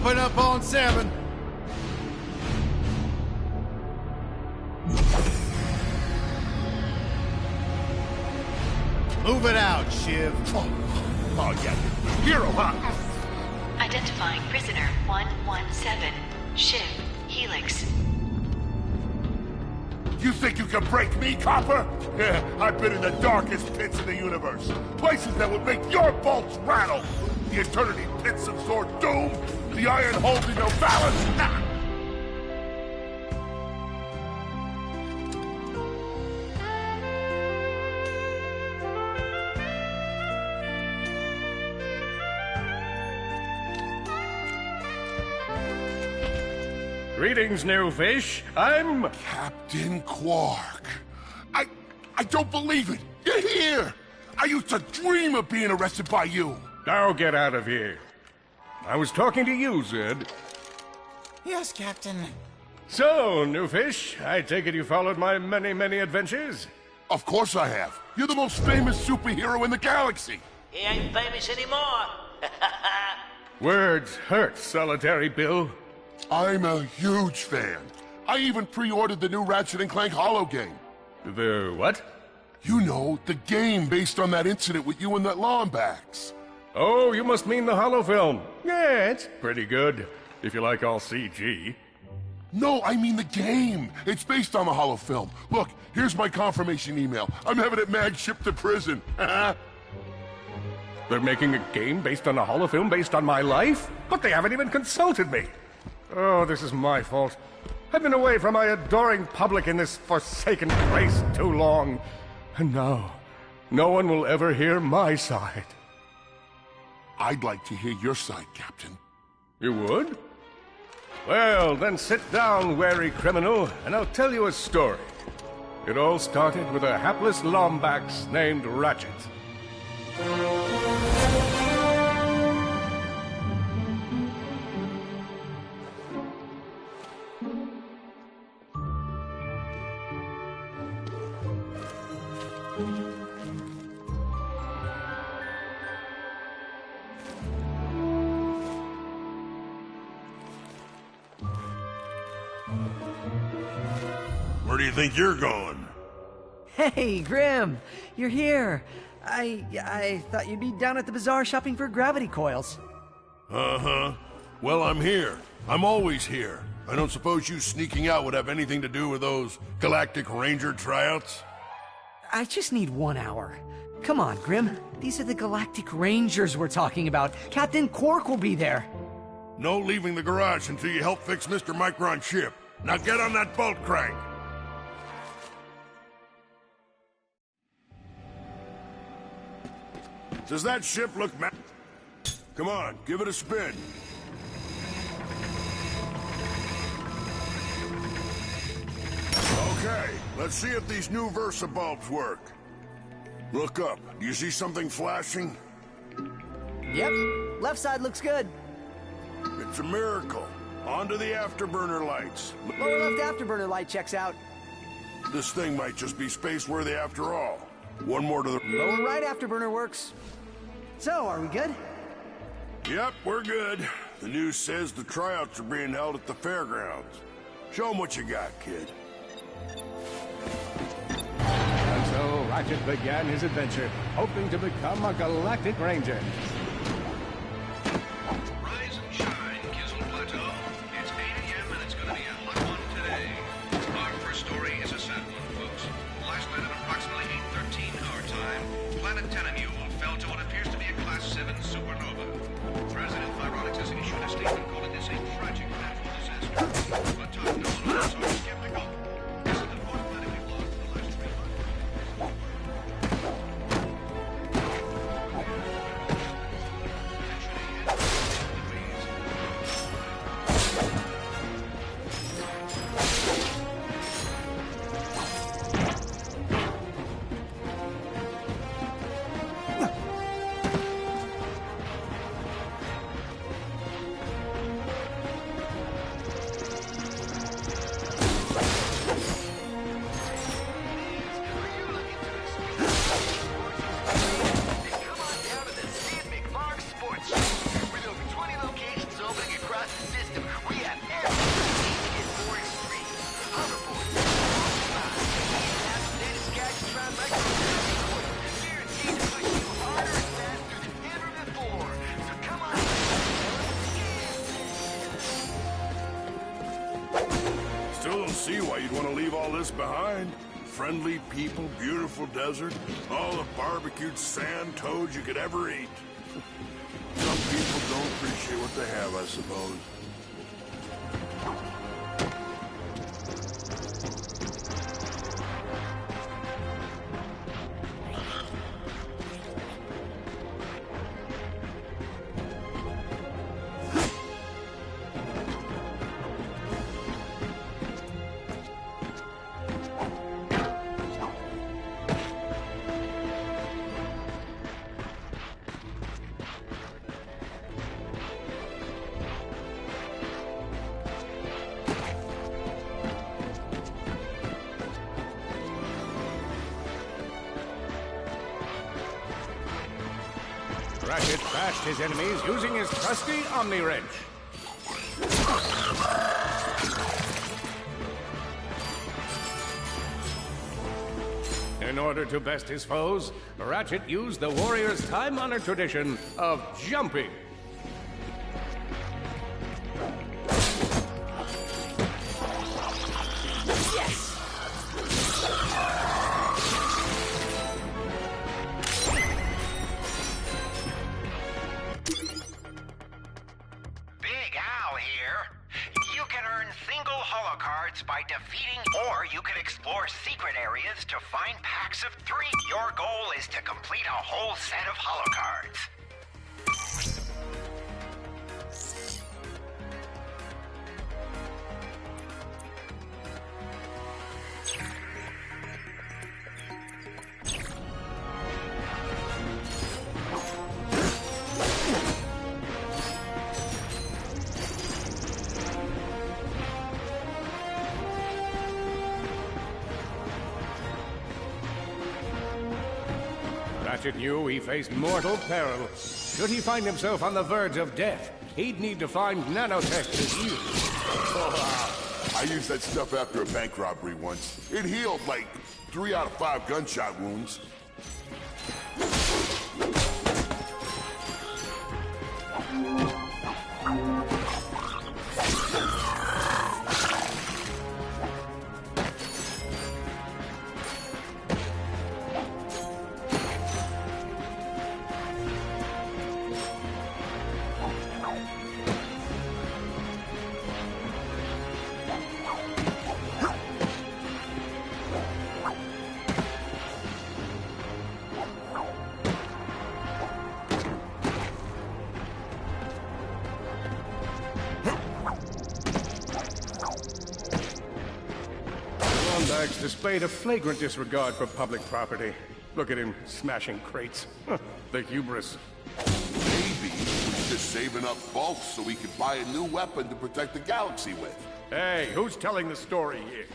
Open up on 7. Move it out, Shiv. Oh yeah. Hero, huh? Identifying prisoner 117, Shiv, Helix. You think you can break me, copper? Yeah, I've been in the darkest pits of the universe. Places that would make your bolts rattle. The eternity pits of Sword Doom, the iron holding of Valus. Nah. Greetings, new fish. I'm... Captain Quark. I don't believe it. You're here. I used to dream of being arrested by you. Now get out of here. I was talking to you, Zed. Yes, Captain. So, new fish, I take it you followed my many, many adventures? Of course I have. You're the most famous superhero in the galaxy. He ain't famous anymore. Words hurt, Solitary Bill. I'm a huge fan. I even pre-ordered the new Ratchet and Clank holo game. The what? You know, the game based on that incident with you and that Lombax. Oh, you must mean the holo film. Yeah, it's pretty good, if you like all CG. No, I mean the game. It's based on the holo film. Look, here's my confirmation email. I'm having it mag shipped to prison. They're making a game based on a holo film based on my life? But they haven't even consulted me. Oh, this is my fault. I've been away from my adoring public in this forsaken place too long. And now, no one will ever hear my side. I'd like to hear your side, Captain. You would? Well, then sit down, wary criminal, and I'll tell you a story. It all started with a hapless Lombax named Ratchet. Where do you think you're going? Hey, Grim! You're here! I thought you'd be down at the bazaar shopping for gravity coils. Uh-huh. Well, I'm here. I'm always here. I don't suppose you sneaking out would have anything to do with those Galactic Ranger tryouts? I just need 1 hour. Come on, Grim. These are the Galactic Rangers we're talking about. Captain Quark will be there. No leaving the garage until you help fix Mr. Micron's ship. Now get on that bolt crank! Does that ship look Come on, give it a spin. Okay, let's see if these new Versa bulbs work. Look up. Do you see something flashing? Yep. Left side looks good. It's a miracle. On to the afterburner lights. Lower left afterburner light checks out. This thing might just be space-worthy after all. One more to the... Lower right afterburner works. So, are we good? Yep, we're good. The news says the tryouts are being held at the fairgrounds. Show 'em what you got, kid. And so Ratchet began his adventure, hoping to become a Galactic Ranger. Rise and shine, Kizzle Plateau. It's 8 a.m. and it's going to be a hot one today. Our first story is a sad one, folks. Last night at approximately 8:13 our time, planet Tenamule fell to what appears to be a Class 7 supernova. President Pyronics has issued a statement calling this a tragic natural disaster. But top knowledge are skeptical. This is the fourth planet we've lost in the last 3 months. see why you'd want to leave all this behind. Friendly people, beautiful desert, all the barbecued sand toads you could ever eat. Some people don't appreciate what they have, I suppose. Ratchet bashed his enemies using his trusty Omni Wrench. In order to best his foes, Ratchet used the warrior's time-honored tradition of jumping. By defeating, or you can explore secret areas to find packs of 3. Your goal is to complete a whole set of holo cards. Ratchet knew he faced mortal peril. Should he find himself on the verge of death, he'd need to find nanotech to heal. I used that stuff after a bank robbery once. It healed like 3 out of 5 gunshot wounds. Lombax displayed a flagrant disregard for public property. Look at him smashing crates. The hubris. Maybe he's just saving up bulk so he could buy a new weapon to protect the galaxy with. Hey, who's telling the story here?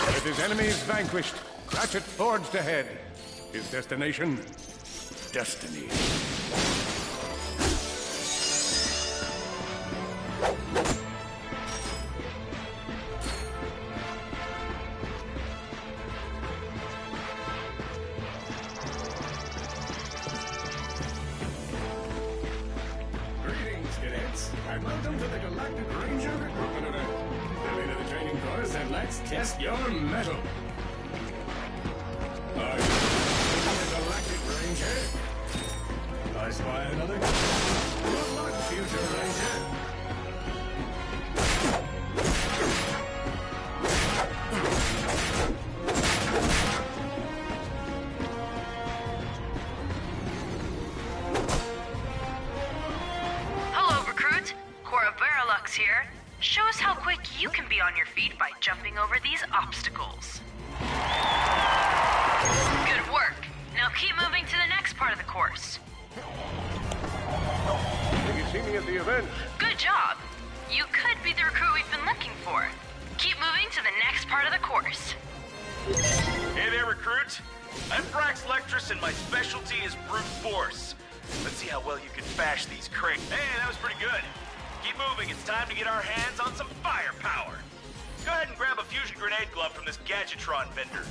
With his enemies vanquished, Ratchet forged ahead. His destination? Destiny. And welcome to the Galactic Ranger Recruitment Event. Step into the training course and let's test your mettle. Are you the Galactic Ranger? I spy another. Good luck, future Ranger. Here. Show us how quick you can be on your feet by jumping over these obstacles. Good work. Now keep moving to the next part of the course. Did you see me at the event? Good job. You could be the recruit we've been looking for. Keep moving to the next part of the course. Hey there, recruit. I'm Brax Lectress and my specialty is brute force. Let's see how well you can bash these crates. Hey, that was pretty good. Keep moving, it's time to get our hands on some firepower. Go ahead and grab a fusion grenade glove from this Gadgetron vendor.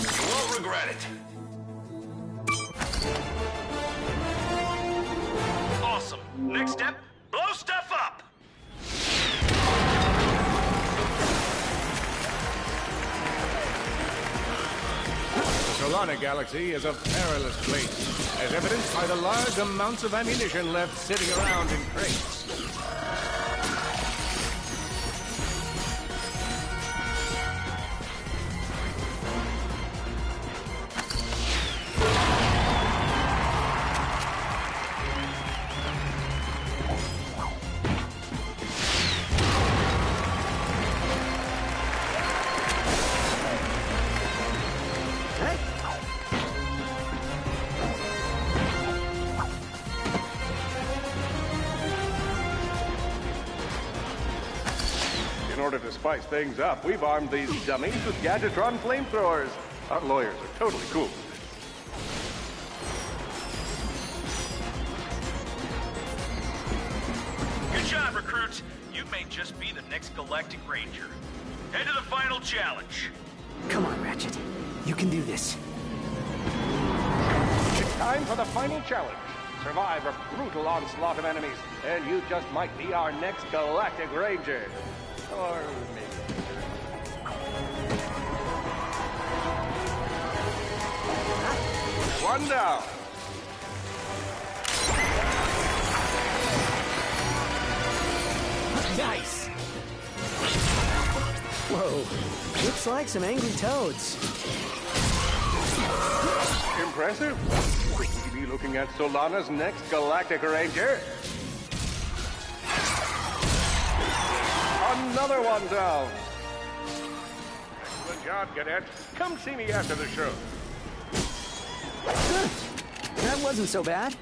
You won't regret it. Next step, blow stuff up! The Solana Galaxy is a perilous place, as evidenced by the large amounts of ammunition left sitting around in crates. In order to spice things up, we've armed these dummies with Gadgetron flamethrowers. Our lawyers are totally cool. Good job, recruits. You may just be the next Galactic Ranger. Head to the final challenge. Come on, Ratchet. You can do this. It's time for the final challenge. Survive a brutal onslaught of enemies, and you just might be our next Galactic Ranger. Or maybe. One down. Nice! Whoa. Looks like some angry toads. Impressive. Could we be looking at Solana's next Galactic Ranger? Another one down. Excellent job, Cadet. Come see me after the show. That wasn't so bad.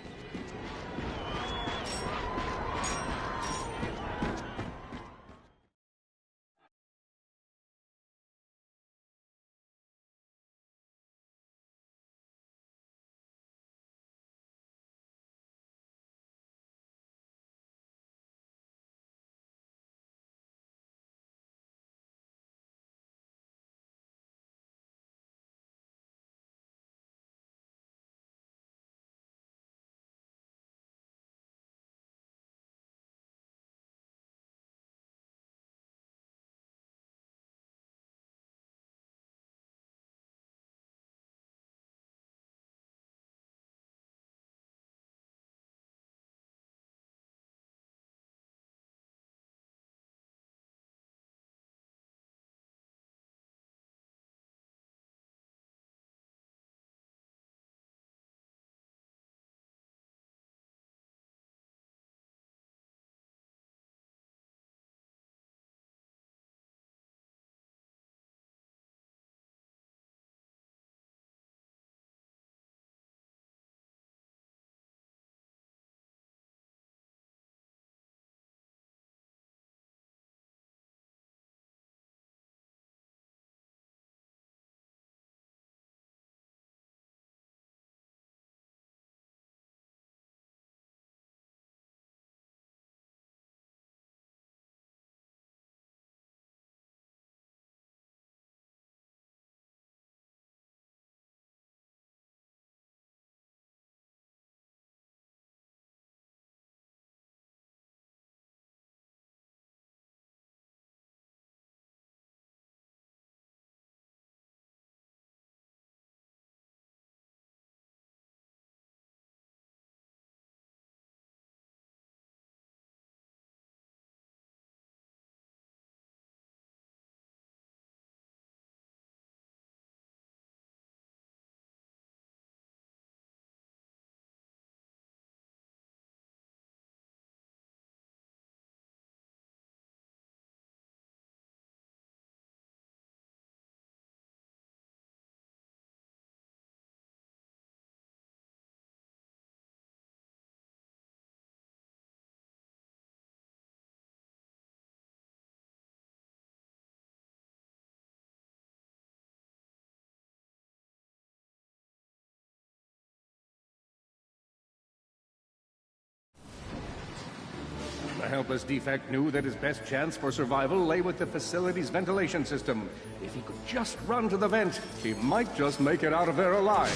The helpless defect knew that his best chance for survival lay with the facility's ventilation system. If he could just run to the vent, he might just make it out of there alive.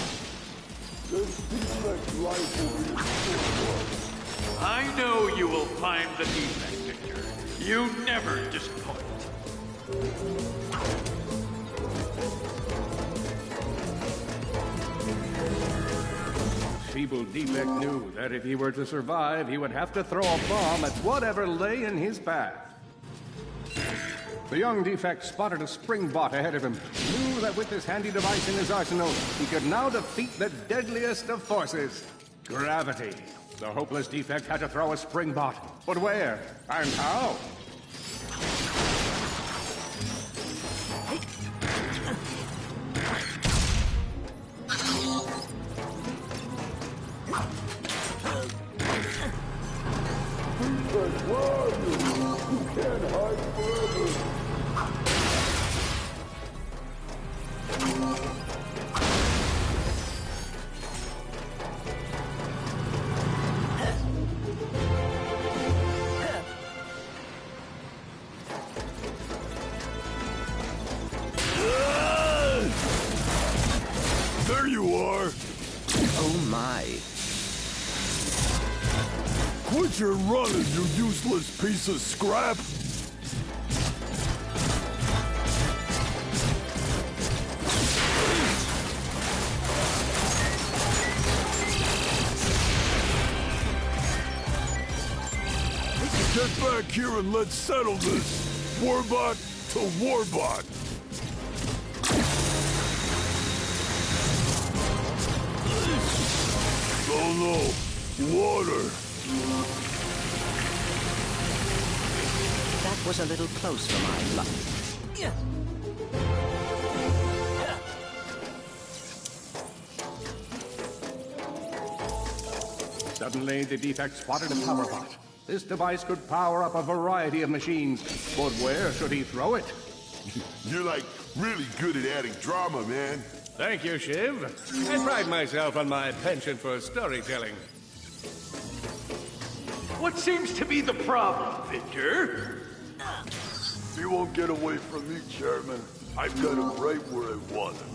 I know you will find the defect, Victor. You never disappoint. Feeble Defect knew that if he were to survive, he would have to throw a bomb at whatever lay in his path. The young Defect spotted a spring bot ahead of him, knew that with this handy device in his arsenal, he could now defeat the deadliest of forces, gravity. The hopeless Defect had to throw a spring bot, but where and how? There you are! Oh my. Quit your running, you useless piece of scrap! Get back here and let's settle this! Warbot to Warbot! Oh no! Water! That was a little close for my luck. Suddenly, the Defect spotted a power bot. This device could power up a variety of machines, but where should he throw it? You're like really good at adding drama, man. Thank you, Shiv. I pride myself on my penchant for storytelling. What seems to be the problem, Victor? He won't get away from me, Chairman. I've got him right where I want him.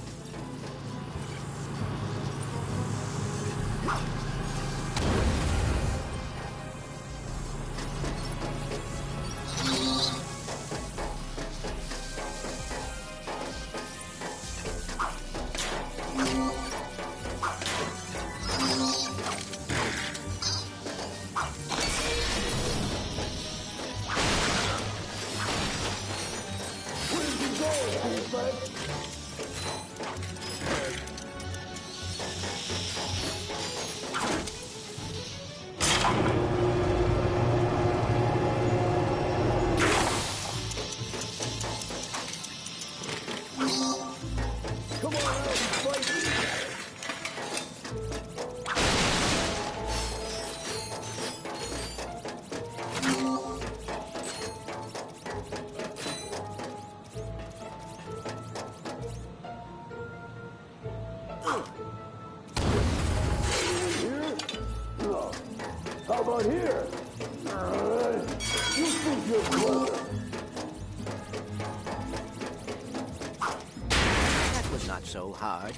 How about here? You think you're clever. That was not so hard.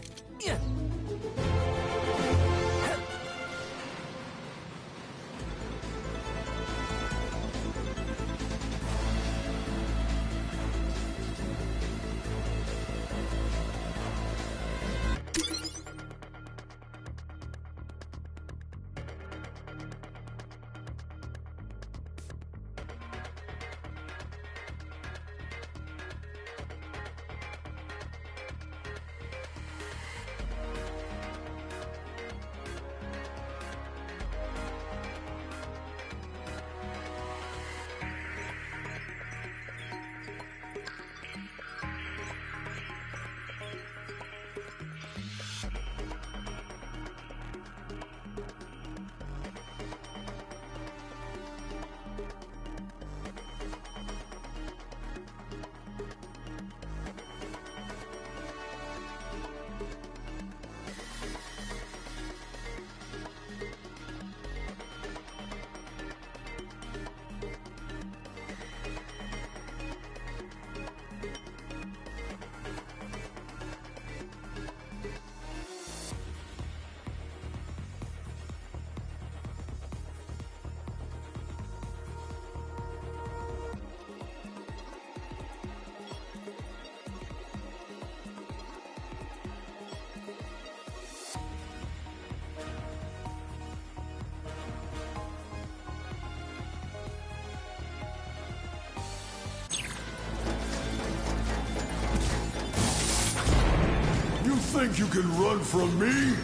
think you can run from me?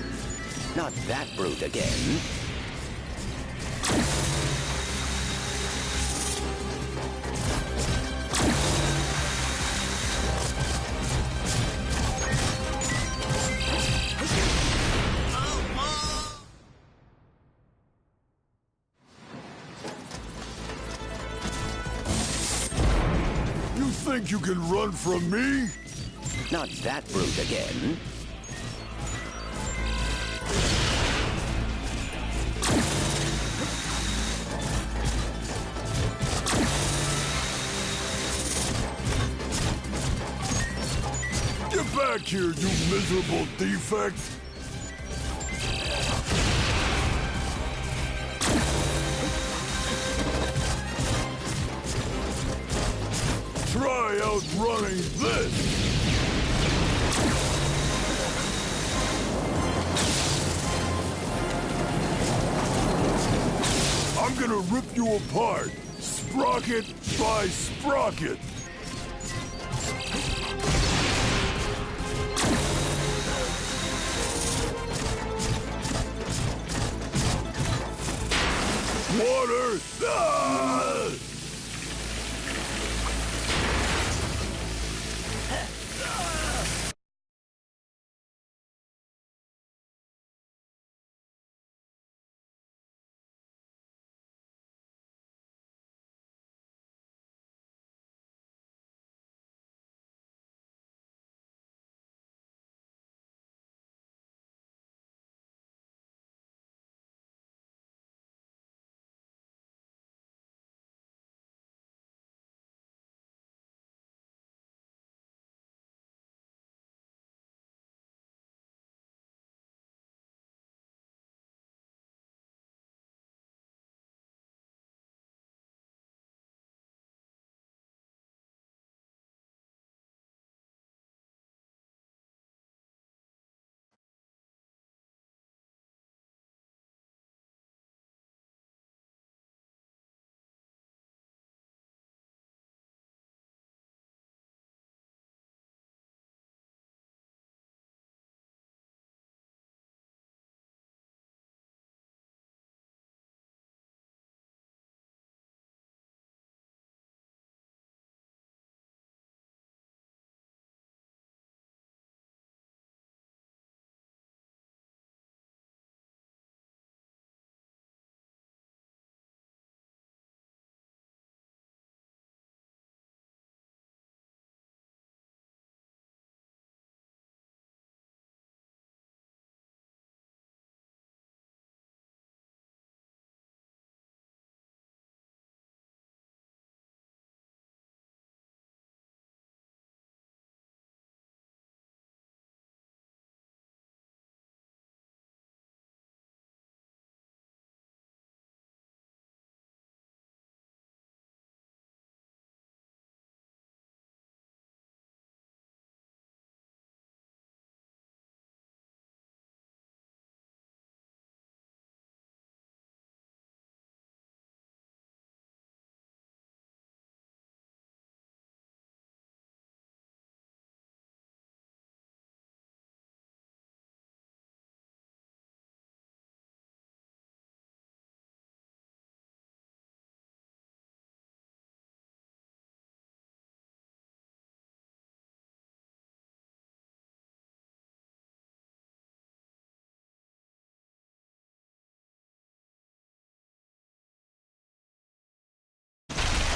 Not that brute again. You think you can run from me? Not that brute again. Get back here, you miserable defect! Try outrunning this! I'm gonna rip you apart, sprocket by sprocket! Water! Ah!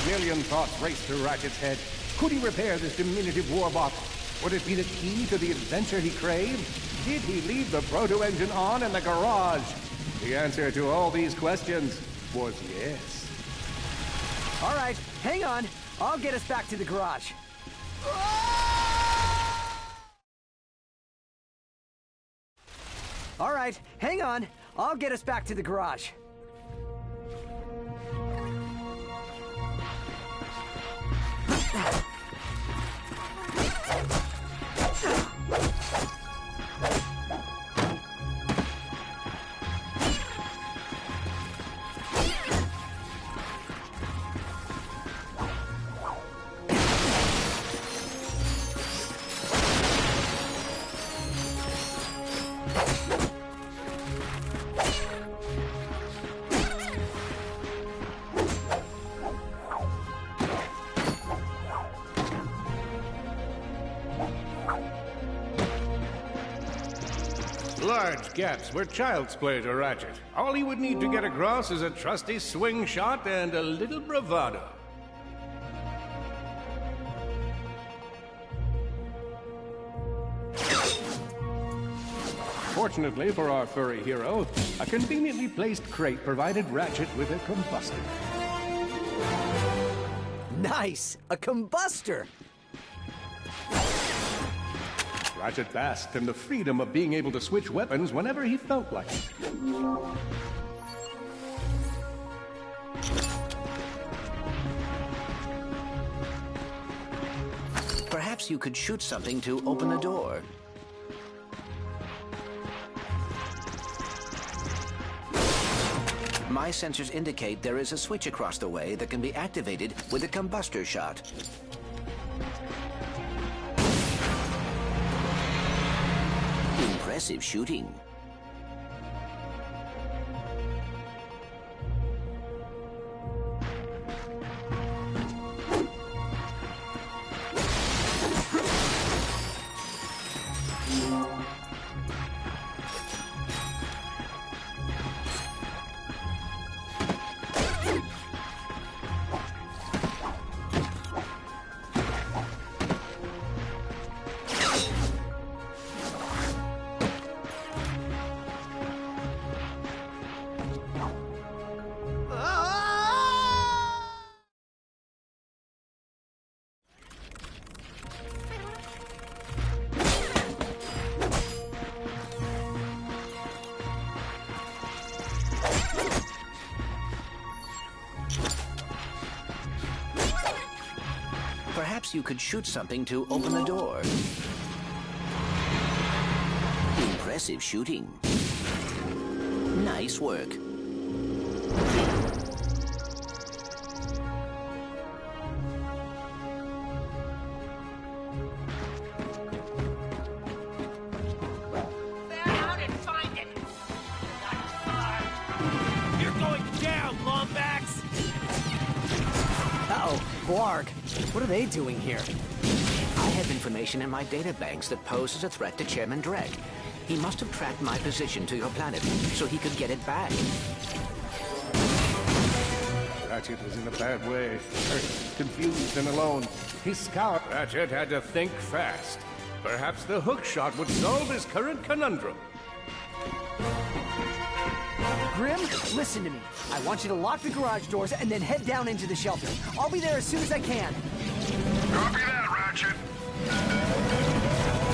A million thoughts raced through Ratchet's head. Could he repair this diminutive warbot? Would it be the key to the adventure he craved? Did he leave the proto-engine on in the garage? The answer to all these questions was yes. All right, hang on. I'll get us back to the garage. All right, hang on. I'll get us back to the garage. Large gaps were child's play to Ratchet. All he would need to get across is a trusty swing shot and a little bravado. Fortunately for our furry hero, a conveniently placed crate provided Ratchet with a combustor. Nice! A combustor! Ratchet basked in the freedom of being able to switch weapons whenever he felt like it. Perhaps you could shoot something to open the door. My sensors indicate there is a switch across the way that can be activated with a combustor shot. Impressive shooting. Perhaps you could shoot something to open the door. Impressive shooting. Nice work. Blarg, what are they doing here? I have information in my databanks that poses a threat to Chairman Drek. He must have tracked my position to your planet so he could get it back. Ratchet was in a bad way. Hurt, confused, and alone. He scowled. Ratchet had to think fast. Perhaps the hook shot would solve his current conundrum. Grim, listen to me. I want you to lock the garage doors and then head down into the shelter. I'll be there as soon as I can. Copy that, Ratchet.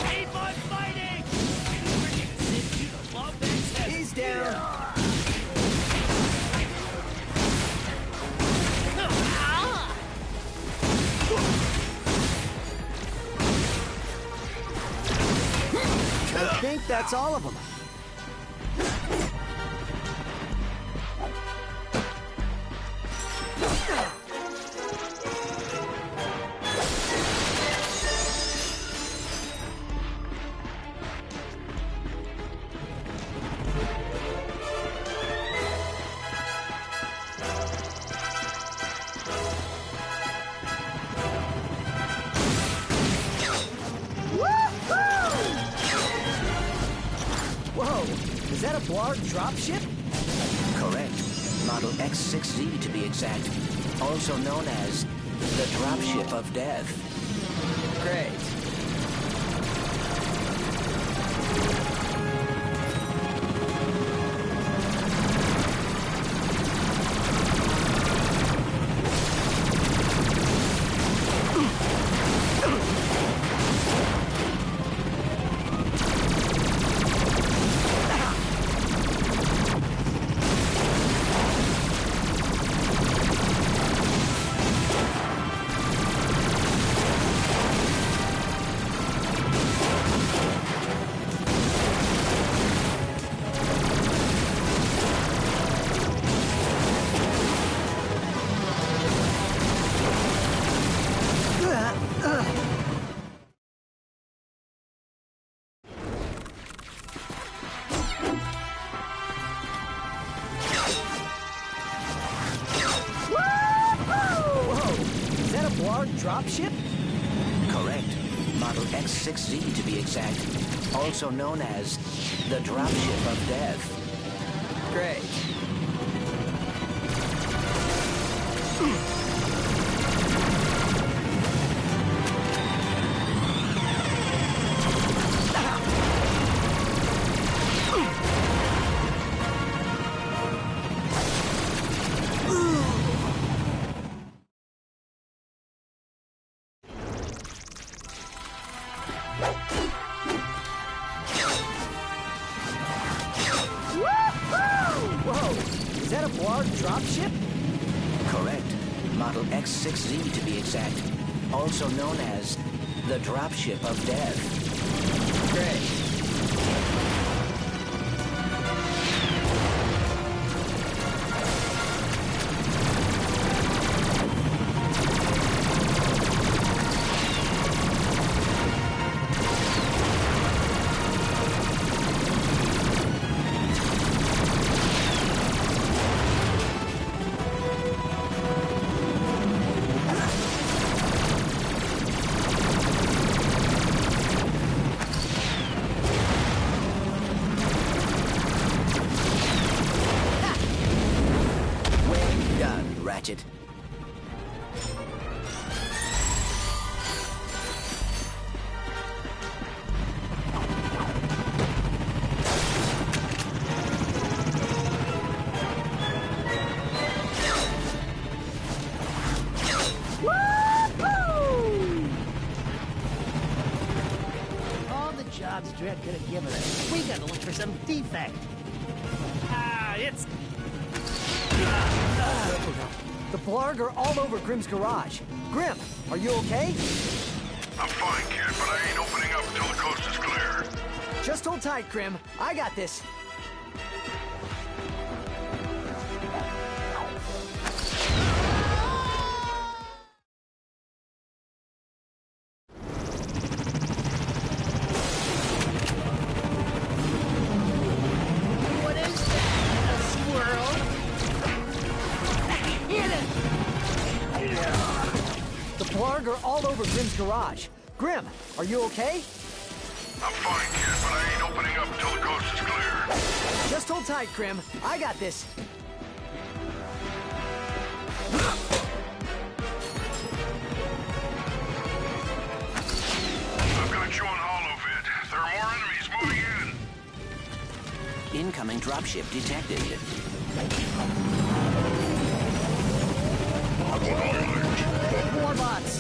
Keep on fighting! He's down. I think that's all of them. Is that a Blarg dropship? Correct. Model X6Z to be exact. Also known as the dropship of death. Great. Model X6Z to be exact, also known as the dropship of death. Great. Is that a Blarg dropship? Correct. Model X6Z to be exact, also known as the dropship of death. Great. Well done, Ratchet. All the jobs Dredd could have given us. We gotta look for some defect. Ah, it's... The Blarg are all over Grimm's garage. Grimm, are you okay? I'm fine, kid, but I ain't opening up until the coast is clear. Just hold tight, Grimm. I got this. What is that? A squirrel? Hit it! The Blarg are all over Grimm's garage. Grimm, are you okay? I'm fine, kid, but I ain't opening up until the coast is clear. Just hold tight, Grimm. I got this. I've got you on holovid. There are more enemies moving in. Incoming dropship detected. More bots.